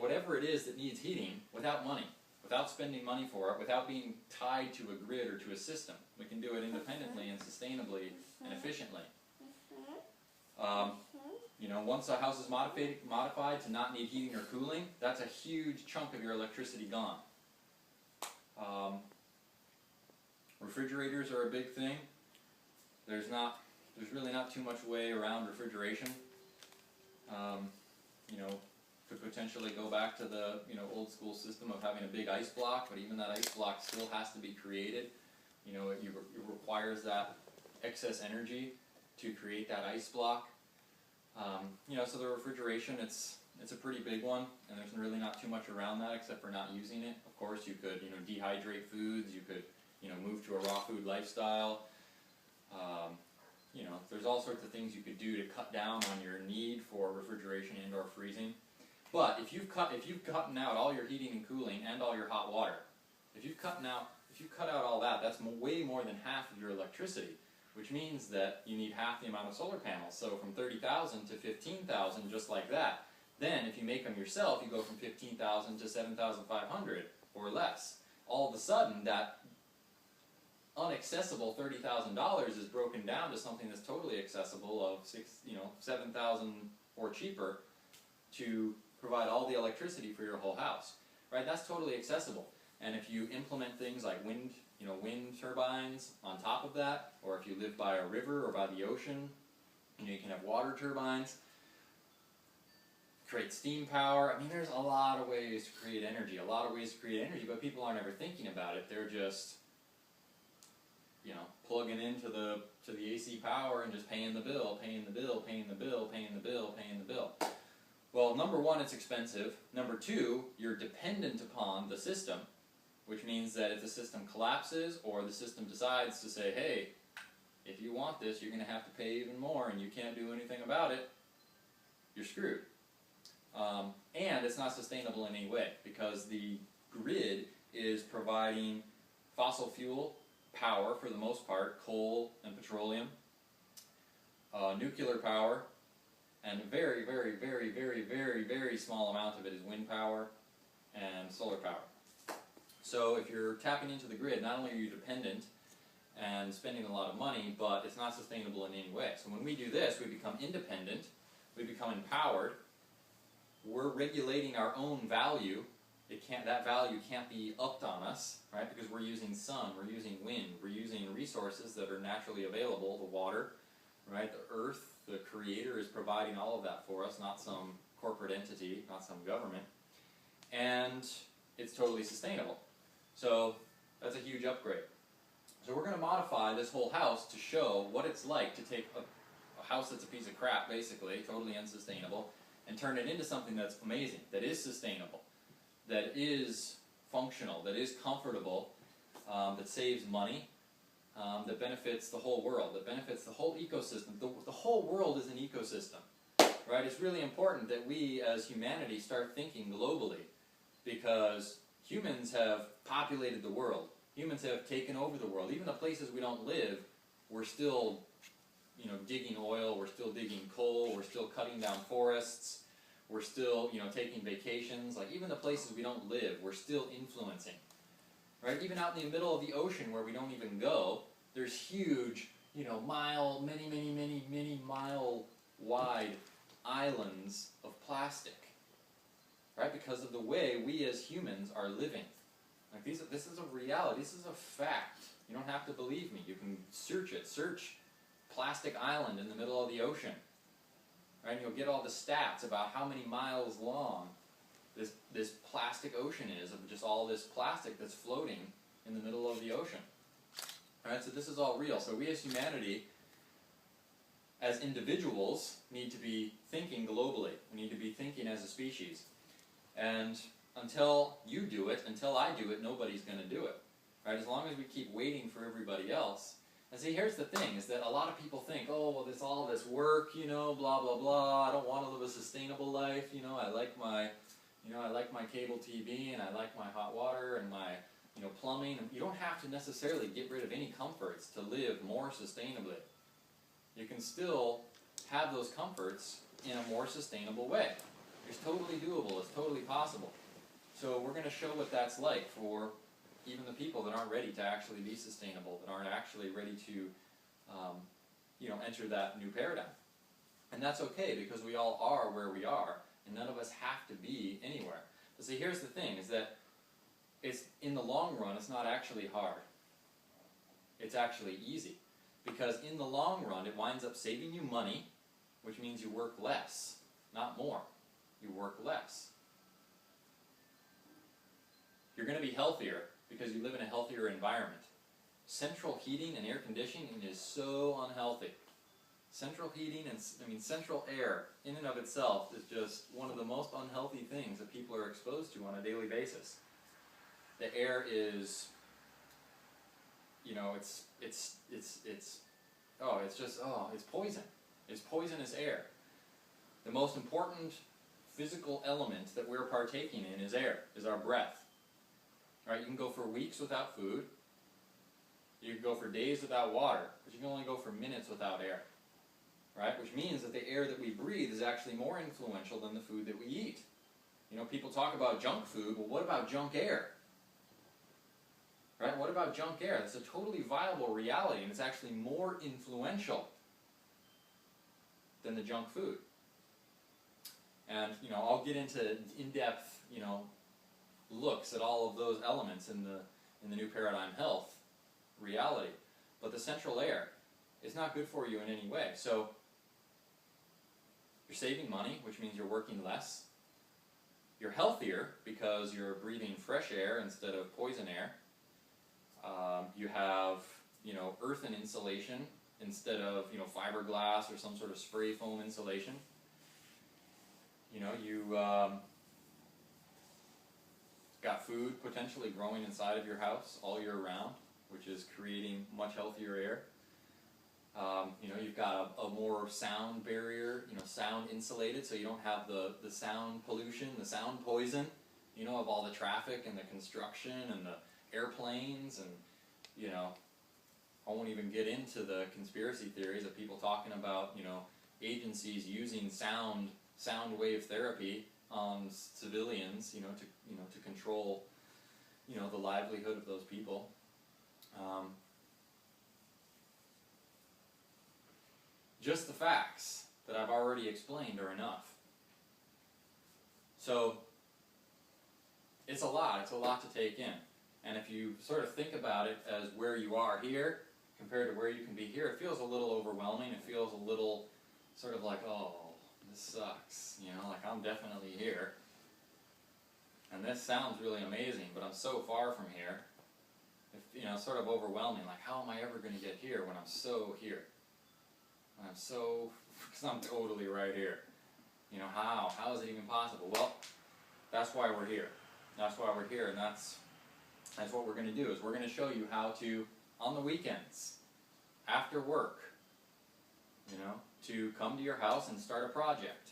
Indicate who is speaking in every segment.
Speaker 1: whatever it is that needs heating without money, without spending money for it, without being tied to a grid or to a system. We can do it independently and sustainably and efficiently. You know, once a house is modified to not need heating or cooling, that's a huge chunk of your electricity gone. Refrigerators are a big thing. There's really not too much way around refrigeration. You know, could potentially go back to the old school system of having a big ice block, but even that ice block still has to be created. You know, it requires that excess energy to create that ice block. You know, so the refrigeration, it's a pretty big one, and there's really not too much around that except for not using it. Of course, you could dehydrate foods. You could move to a raw food lifestyle. You know, there's all sorts of things you could do to cut down on your need for refrigeration and or freezing. But if you've cut out all your heating and cooling and all your hot water, if you cut out all that, that's way more than half of your electricity, which means that you need half the amount of solar panels. So from 30,000 to 15,000, just like that. Then if you make them yourself, you go from 15,000 to 7,500 or less. All of a sudden, that unaccessible $30,000 is broken down to something that's totally accessible of $7,000 or cheaper to provide all the electricity for your whole house. Right? That's totally accessible. And if you implement things like wind turbines on top of that, or if you live by a river or by the ocean, you can have water turbines, create steam power. I mean, there's a lot of ways to create energy, but people aren't ever thinking about it. They're just plugging into the AC power and just paying the bill. Well, number one, it's expensive. Number two, you're dependent upon the system, which means that if the system collapses or the system decides to say, hey, if you want this, you're going to have to pay even more and you can't do anything about it, you're screwed. And it's not sustainable in any way because the grid is providing fossil fuel power for the most part, coal and petroleum, nuclear power, and a very, very, very, very, very, very small amount of it is wind power and solar power. So if you're tapping into the grid, not only are you dependent and spending a lot of money, but it's not sustainable in any way. So when we do this, we become independent, we become empowered, we're regulating our own value. That value can't be upped on us, right? Because we're using sun, we're using wind, we're using resources that are naturally available, the water, right? The earth, the creator is providing all of that for us, not some corporate entity, not some government. And it's totally sustainable. So that's a huge upgrade. So we're going to modify this whole house to show what it's like to take a house that's a piece of crap, basically, totally unsustainable, and turn it into something that's amazing, that is sustainable, that is functional, that is comfortable, that saves money, that benefits the whole world, that benefits the whole ecosystem. The whole world is an ecosystem, right? It's really important that we as humanity start thinking globally because humans have populated the world. Humans have taken over the world. Even the places we don't live, we're still digging oil, we're still digging coal, we're still cutting down forests, we're still, taking vacations. Like, even the places we don't live, we're still influencing. Right? Even out in the middle of the ocean where we don't even go, there's huge, many mile wide islands of plastic. Right? Because of the way we as humans are living. Like, this is a reality, this is a fact. You don't have to believe me. You can search it. Search plastic island in the middle of the ocean. Right? And you'll get all the stats about how many miles long this plastic ocean is, of just all this plastic that's floating in the middle of the ocean. Alright, so this is all real. So we as humanity, as individuals, need to be thinking globally. We need to be thinking as a species. And until you do it, until I do it, nobody's going to do it. Right? As long as we keep waiting for everybody else. And see, here's the thing, is that a lot of people think, oh, well, all this work, blah, blah, blah, I don't want to live a sustainable life, I like my cable TV, and I like my hot water, and my, plumbing. You don't have to necessarily get rid of any comforts to live more sustainably. You can still have those comforts in a more sustainable way. It's totally doable. It's totally possible. So we're going to show what that's like for even the people that aren't ready to actually be sustainable, that aren't actually ready to, enter that new paradigm. And that's okay, because we all are where we are, and none of us have to be anywhere. But see, here's the thing, is that it's, in the long run, it's not actually hard. It's actually easy. Because in the long run, it winds up saving you money, which means you work less, not more. You work less. You're going to be healthier because you live in a healthier environment. Central heating and air conditioning is so unhealthy. Central heating and, central air in and of itself is just one of the most unhealthy things that people are exposed to on a daily basis. The air is, it's poison. It's poisonous air. The most important physical element that we're partaking in is air, is our breath. Right? You can go for weeks without food. You can go for days without water, but you can only go for minutes without air. Right? Which means that the air that we breathe is actually more influential than the food that we eat. People talk about junk food. Well, what about junk air? Right? What about junk air? That's a totally viable reality, and it's actually more influential than the junk food. And, I'll get into in-depth, looks at all of those elements in the New Paradigm Health reality. But the central air is not good for you in any way. So, you're saving money, which means you're working less. You're healthier because you're breathing fresh air instead of poison air. You have, earthen insulation instead of, fiberglass or some sort of spray foam insulation. You got food potentially growing inside of your house all year round, which is creating much healthier air. You've got a more sound barrier, sound insulated, so you don't have the sound pollution, the sound poison, of all the traffic and the construction and the airplanes, and, I won't even get into the conspiracy theories of people talking about, agencies using sound wave therapy on civilians, to control, the livelihood of those people. Just the facts that I've already explained are enough. So, it's a lot to take in. And if you sort of think about it as where you are here, compared to where you can be here, it feels a little overwhelming. It feels a little sort of like, oh, this sucks, like I'm definitely here. And this sounds really amazing, but I'm so far from here. It's, sort of overwhelming, like how am I ever going to get here when I'm so here? Because I'm totally right here. How is it even possible? Well, that's why we're here. That's why we're here, and that's what we're going to do, is we're going to show you how to, on the weekends, after work, to come to your house and start a project.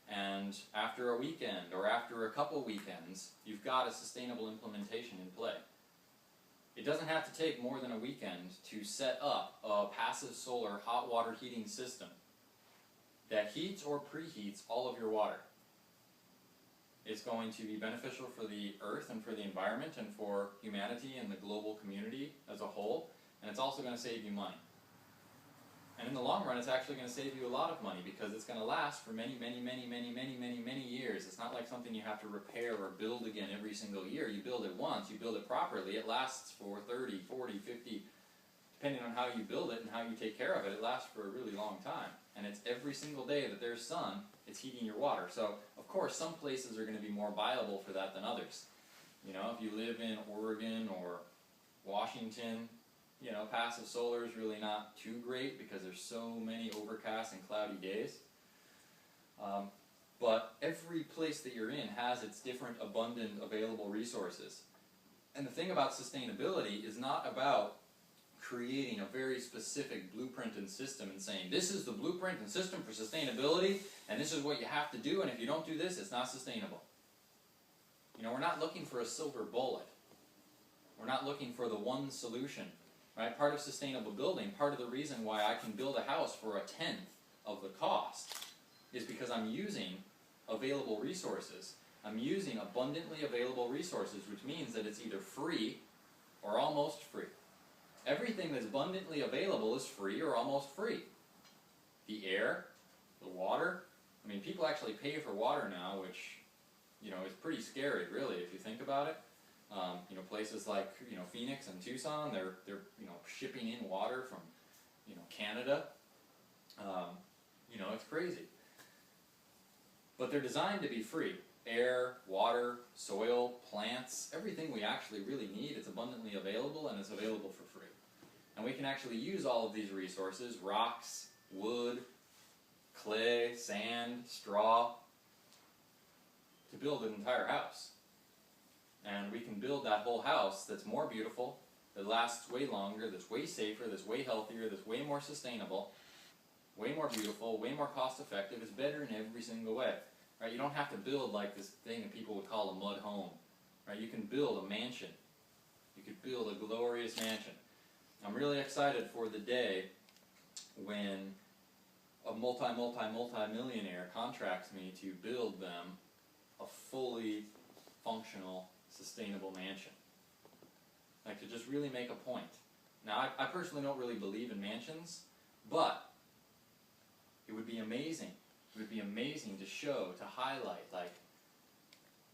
Speaker 1: And after a weekend, or after a couple weekends, you've got a sustainable implementation in play. It doesn't have to take more than a weekend to set up a passive solar hot water heating system that heats or preheats all of your water. It's going to be beneficial for the earth and for the environment and for humanity and the global community as a whole, and it's also going to save you money. And in the long run, it's actually going to save you a lot of money, because it's going to last for many, many, many, many, many, many, many years. It's not like something you have to repair or build again every single year. You build it once, you build it properly, it lasts for 30, 40, 50, depending on how you build it and how you take care of it, it lasts for a really long time. And it's every single day that there's sun, it's heating your water. So, of course, some places are going to be more viable for that than others. If you live in Oregon or Washington, passive solar is really not too great because there's so many overcast and cloudy days. But every place that you're in has its different abundant available resources. And the thing about sustainability is not about creating a very specific blueprint and system and saying, this is the blueprint and system for sustainability, and this is what you have to do, and if you don't do this, it's not sustainable. We're not looking for a silver bullet. We're not looking for the one solution. Right? Part of sustainable building, part of the reason why I can build a house for 1/10 of the cost is because I'm using available resources. I'm using abundantly available resources, which means that it's either free or almost free. Everything that's abundantly available is free or almost free. The air, the water. I mean, people actually pay for water now, which, is pretty scary, really, if you think about it. Places like, Phoenix and Tucson, they're shipping in water from, Canada. It's crazy. But they're designed to be free. Air, water, soil, plants, everything we actually really need, it's abundantly available, and it's available for free. And we can actually use all of these resources, rocks, wood, clay, sand, straw, to build an entire house. And we can build that whole house that's more beautiful, that lasts way longer, that's way safer, that's way healthier, that's way more sustainable, way more beautiful, way more cost effective. It's better in every single way. Right? You don't have to build like this thing that people would call a mud home. Right? You can build a mansion. You could build a glorious mansion. I'm really excited for the day when a multi-millionaire contracts me to build them a fully functional, sustainable mansion. Like, to just really make a point. Now, I personally don't really believe in mansions, but it would be amazing. It would be amazing to show, to highlight, like,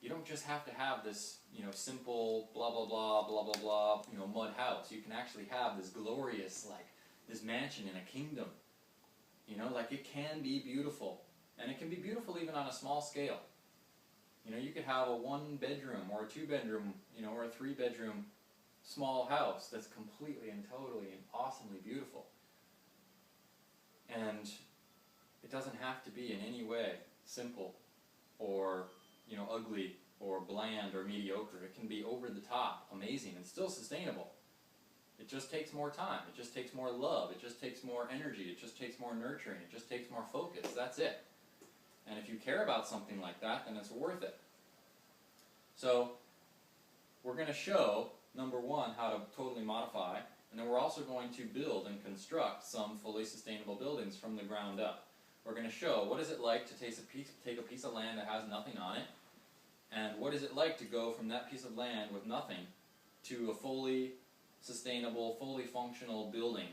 Speaker 1: you don't just have to have this, simple blah, blah, blah, blah, blah, blah, mud house. You can actually have this glorious, like, this mansion in a kingdom. Like, it can be beautiful. And it can be beautiful even on a small scale. You could have a 1-bedroom or a 2-bedroom, or a 3-bedroom small house that's completely and totally and awesomely beautiful. And it doesn't have to be in any way simple or, ugly or bland or mediocre. It can be over the top, amazing, and still sustainable. It just takes more time. It just takes more love. It just takes more energy. It just takes more nurturing. It just takes more focus. That's it. And if you care about something like that, then it's worth it. So, we're going to show, number one, how to totally modify, and then we're also going to build and construct some fully sustainable buildings from the ground up. We're going to show what is it like to take a piece of land that has nothing on it, and what is it like to go from that piece of land with nothing to a fully sustainable, fully functional building